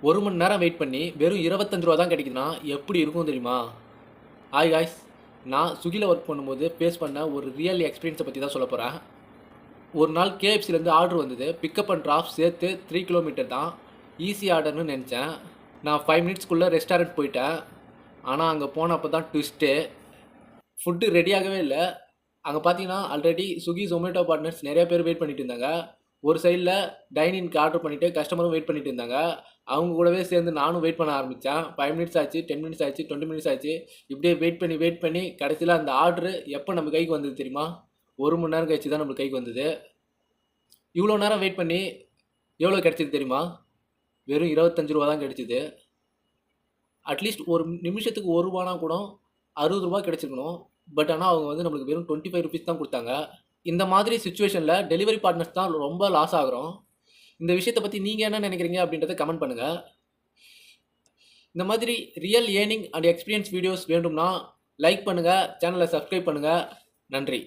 1 மணி நேரம் வெயிட் பண்ணி வெறும் ரூ. 25 தான் கிடைக்குதுன்னா எப்படி இருக்கும் தெரியுமா? ஹாய் காய்ஸ், நான் ஸ்விக்கியில் ஒர்க் பண்ணும்போது ஃபேஸ் பண்ண ஒரு ரியல் எக்ஸ்பீரியன்ஸை பற்றி தான் சொல்லப் போகிறேன். ஒரு நாள் KFCலேருந்து ஆர்டர் வந்தது. பிக்கப் அண்ட் ட்ராப் சேர்த்து 3 கிலோமீட்டர் தான். ஈஸி ஆர்டர்னு நினச்சேன். நான் 5 மினிட்ஸ்க்குள்ளே ரெஸ்டாரண்ட் போயிட்டேன். ஆனால் அங்கே போனப்போ தான் ட்விஸ்ட்டு. ஃபுட்டு ரெடியாகவே இல்லை. அங்கே பார்த்தீங்கன்னா ஆல்ரெடி ஸ்விக்கி ஜொமேட்டோ பார்ட்னர்ஸ் நிறைய பேர் வெயிட் பண்ணிட்டு இருந்தாங்க. ஒரு சைடில் டைனிங்க்கு ஆர்டர் பண்ணிவிட்டு கஸ்டமரும் வெயிட் பண்ணிட்டு இருந்தாங்க. அவங்க கூடவே சேர்ந்து நானும் வெயிட் பண்ண ஆரம்பித்தேன். 5 மினிட்ஸ் ஆச்சு, 10 மினிட்ஸ் ஆச்சு, 20 மினிட்ஸ் ஆச்சு. இப்படியே வெயிட் பண்ணி கடைசியில் அந்த ஆர்டரு எப்போ நம்ம கைக்கு வந்தது தெரியுமா? 1 மணி நேரம் கழிச்சு தான் நம்மளுக்கு கைக்கு வந்தது. இவ்வளோ நேரம் வெயிட் பண்ணி எவ்வளோ கிடச்சிது தெரியுமா? வெறும் ரூ. 25 தான் கிடச்சிது. அட்லீஸ்ட் ஒரு நிமிஷத்துக்கு ரூ. 1 கூட ரூ. 60 கிடச்சிருக்கணும். பட் ஆனால் அவங்க வந்து நம்மளுக்கு வெறும் ₹25 தான் கொடுத்தாங்க. இந்த மாதிரி சுச்சுவேஷனில் டெலிவரி பார்ட்னர்ஸ் தான் ரொம்ப லாஸ் ஆகிறோம். இந்த விஷயத்தை பற்றி நீங்கள் என்ன நினைக்கிறீங்க அப்படின்றத கமெண்ட் பண்ணுங்கள். இந்த மாதிரி real earning and experience videos வேண்டும்னா லைக் பண்ணுங்கள், சேனலை சப்ஸ்கிரைப் பண்ணுங்கள். நன்றி.